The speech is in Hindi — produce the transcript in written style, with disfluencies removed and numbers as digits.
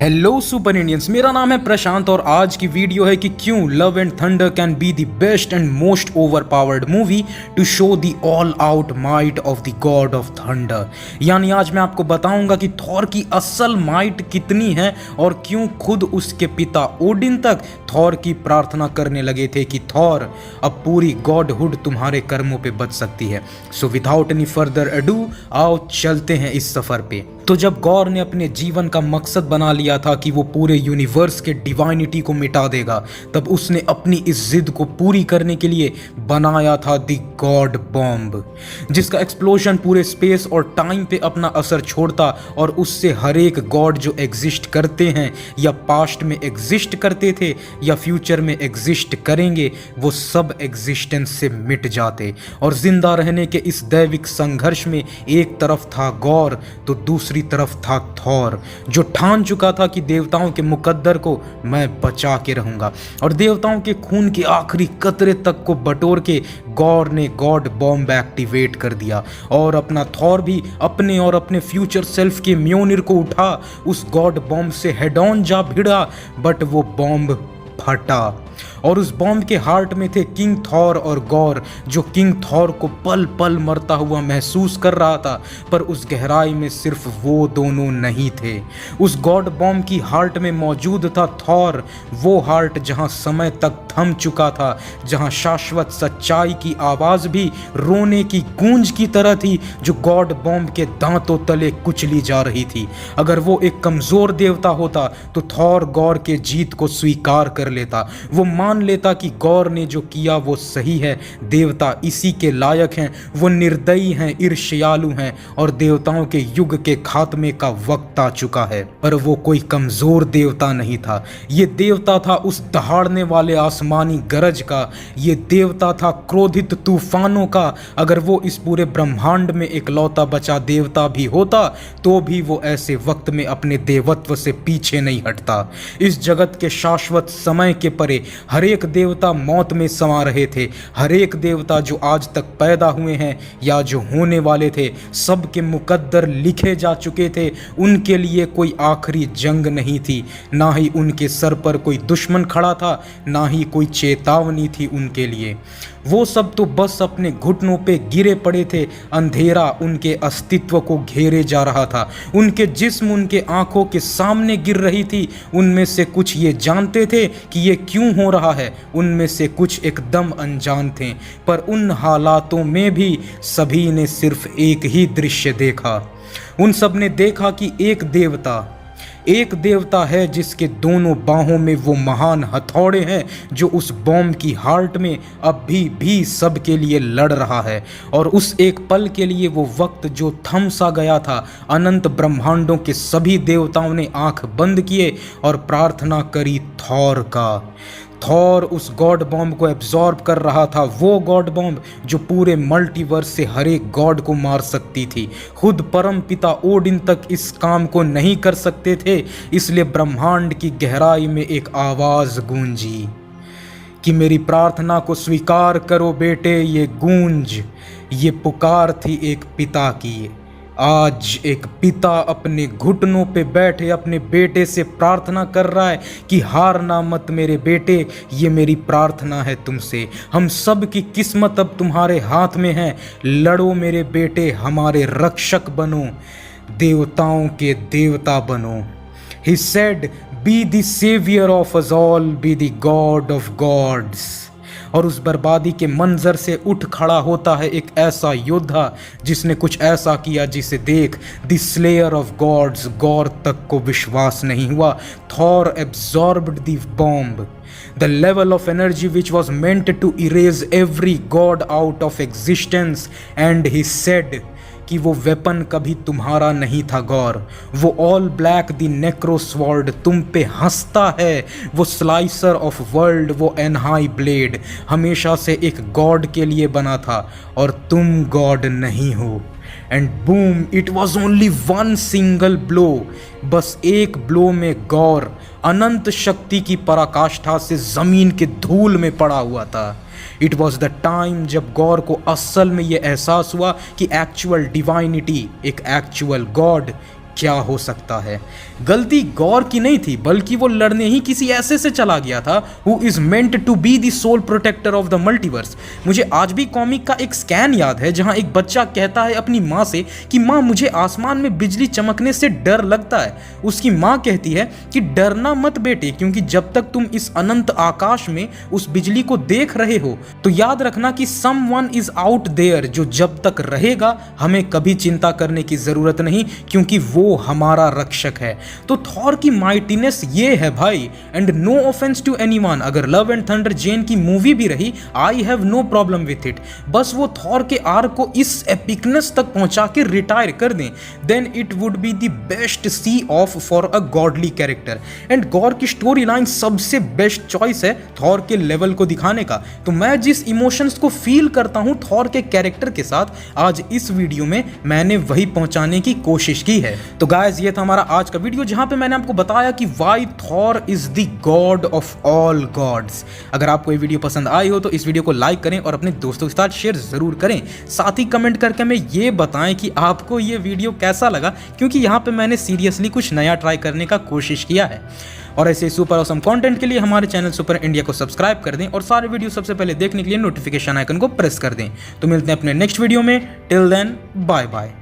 हेलो सुपर इंडियंस, मेरा नाम है प्रशांत और आज की वीडियो है कि क्यों love and thunder can be the best and most over powered movie two show the all out might of the god of thunder. यानी आज मैं आपको बताऊंगा कि थॉर की असल माइट कितनी है और क्यों खुद उसके पिता ओडिन तक थॉर की प्रार्थना करने लगे थे कि थॉर अब पूरी गॉडहुड तुम्हारे कर्मों पे बच सकती है। So without any further ado आओ चलते हैं इस सफर पे। तो जब गॉर ने अपने जीवन का मकसद बना लिया था कि वो पूरे यूनिवर्स के डिवाइनिटी को मिटा देगा, तब उसने अपनी इस जिद को पूरी करने के लिए बनाया था द गॉड बॉम्ब, जिसका एक्सप्लोजन पूरे स्पेस और टाइम पे अपना असर छोड़ता और उससे हर एक गॉड जो एग्जिस्ट करते हैं या पास्ट में एग्जिस्ट करते थे या फ्यूचर में एग्जिस्ट करेंगे, वो सब एग्जिस्टेंस से मिट जाते। और जिंदा रहने के इस दैविक संघर्ष में एक तरफ था गॉर तो दूसरी तरफ था थॉर, जो ठान चुका था कि देवताओं के मुकद्दर को मैं बचा के रहूंगा। और देवताओं के खून के आखिरी कतरे तक को बटोर के गॉर ने गॉड बॉम्ब एक्टिवेट कर दिया और अपना थॉर भी अपने और अपने फ्यूचर सेल्फ के म्योनिर को उठा उस गॉड बॉम्ब से हेड ऑन जा भिड़ा, बट वो बॉम्ब फटा और उस बॉम्ब के हार्ट में थे किंग थॉर और गॉर, जो किंग थॉर को पल पल मरता हुआ महसूस कर रहा था, पर उस गहराई में सिर्फ वो दोनों नहीं थे। उस गॉड बॉम्ब की हार्ट में मौजूद था थॉर, वो हार्ट जहां समय तक थम चुका था, जहां शाश्वत सच्चाई की आवाज भी रोने की गूंज की तरह थी जो गॉड बॉम्ब के दांतों तले कुचली जा रही थी। अगर वो एक कमजोर देवता होता तो थॉर गॉर के जीत को स्वीकार कर लेता, वो मान लेता कि गॉर ने जो किया वो सही है, देवता इसी के लायक हैं, वो निर्दयी हैं, ईर्ष्यालु हैं और देवताओं के युग के खात्मे का वक्त आ चुका है। पर वो कोई कमजोर देवता नहीं था, ये देवता था उस दहाड़ने वाले आसमानी गरज का, ये देवता था क्रोधित तूफानों का। अगर वो इस पूरे ब्रह्मांड में इकलौता बचा देवता भी होता तो भी वो ऐसे वक्त में अपने देवत्व से पीछे नहीं हटता। इस जगत के शाश्वत समय के परे हर एक देवता मौत में समा रहे थे, हर एक देवता जो आज तक पैदा हुए हैं या जो होने वाले थे, सबके मुकद्दर लिखे जा चुके थे। उनके लिए कोई आखिरी जंग नहीं थी, ना ही उनके सर पर कोई दुश्मन खड़ा था, ना ही कोई चेतावनी थी उनके लिए। वो सब तो बस अपने घुटनों पे गिरे पड़े थे, अंधेरा उनके अस्तित्व को घेरे जा रहा था, उनके जिस्म उनके आंखों के सामने गिर रही थी। उनमें से कुछ ये जानते थे कि ये क्यों हो रहा है, उनमें से कुछ एकदम अनजान थे, पर उन हालातों में भी सभी ने सिर्फ एक ही दृश्य देखा। उन सब ने देखा कि एक देवता है जिसके दोनों बाहों में वो महान हथौड़े हैं, जो उस बॉम्ब की हार्ट में अब भी सबके लिए लड़ रहा है। और उस एक पल के लिए वो वक्त जो थम सा गया था, अनंत ब्रह्मांडों के सभी देवताओं ने आंख बंद किए और प्रार्थना करी थॉर का। थॉर उस गॉड बॉम्ब को एब्जॉर्ब कर रहा था, वो गॉड बॉम्ब जो पूरे मल्टीवर्स से हर एक गॉड को मार सकती थी। खुद परम पिता ओडिन तक इस काम को नहीं कर सकते थे, इसलिए ब्रह्मांड की गहराई में एक आवाज गूंजी कि मेरी प्रार्थना को स्वीकार करो बेटे। ये गूंज, ये पुकार थी एक पिता की। आज एक पिता अपने घुटनों पे बैठे अपने बेटे से प्रार्थना कर रहा है कि हारना मत मेरे बेटे, ये मेरी प्रार्थना है तुमसे। हम सब की किस्मत अब तुम्हारे हाथ में है, लड़ो मेरे बेटे, हमारे रक्षक बनो, देवताओं के देवता बनो। He said, be the savior of us all, be the God of gods। और उस बर्बादी के मंजर से उठ खड़ा होता है एक ऐसा योद्धा जिसने कुछ ऐसा किया जिसे देख the slayer of gods Gorr तक को विश्वास नहीं हुआ। Thor absorbed the bomb, the level of energy which was meant to erase every god out of existence, and he said कि वो वेपन कभी तुम्हारा नहीं था गॉर, वो ऑल ब्लैक द नेक्रोस्वर्ड तुम पे हंसता है, वो स्लाइसर ऑफ वर्ल्ड, वो एनहाई ब्लेड हमेशा से एक गॉड के लिए बना था और तुम गॉड नहीं हो। And boom, it was only one single blow, बस एक ब्लो में गॉर अनंत शक्ति की पराकाष्ठा से जमीन के धूल में पड़ा हुआ था। इट वॉज द टाइम जब गौर को असल में यह एहसास हुआ कि एक्चुअल डिवाइनिटी, एक एक्चुअल गॉड क्या हो सकता है। गलती गौर की नहीं थी, बल्कि वो लड़ने ही किसी ऐसे से चला गया था who is meant to be the sole protector of the multiverse. मुझे आज भी कॉमिक का एक स्कैन याद है जहां एक बच्चा कहता है अपनी माँ से कि माँ मुझे आसमान में बिजली चमकने से डर लगता है। उसकी माँ कहती है कि डरना मत बेटे, क्योंकि जब तक तुम इस अनंत आकाश में उस बिजली को देख रहे हो तो याद रखना कि समवन इज आउट देयर, जो जब तक रहेगा हमें कभी चिंता करने की जरूरत नहीं, क्योंकि वो हमारा रक्षक है। तो थॉर की माइटीनेस ये है भाई। And no offence to anyone, अगर लव एंड थंडर जेन की मूवी भी रही, I have no problem with it. बस वो थॉर के आर्क को इस एपिकनेस तक पहुंचा के रिटायर कर दें, then it would be the best see off for a godly character. And Gorr की स्टोरी लाइन सबसे बेस्ट चॉइस है थॉर के लेवल को दिखाने का। तो मैं जिस इमोशंस को फील करता हूं थॉर के कैरेक्टर के साथ, आज इस वीडियो में मैंने वही पहुंचाने की कोशिश की है। तो गाइस, ये था हमारा आज का वीडियो जहां पे मैंने आपको बताया कि why Thor is the god of all gods. अगर आपको ये वीडियो पसंद आई हो तो इस वीडियो को लाइक करें और अपने दोस्तों के साथ शेयर जरूर करें। साथ ही कमेंट करके हमें ये बताएं कि आपको ये वीडियो कैसा लगा, क्योंकि यहाँ पे मैंने सीरियसली कुछ नया ट्राई करने का कोशिश किया है। और ऐसे सुपर ऑसम कंटेंट के लिए हमारे चैनल सुपर इंडिया को सब्सक्राइब कर दें और सारे वीडियो सबसे पहले देखने के लिए नोटिफिकेशन आइकन को प्रेस कर दें। तो मिलते हैं अपने नेक्स्ट वीडियो में। Till then, bye bye.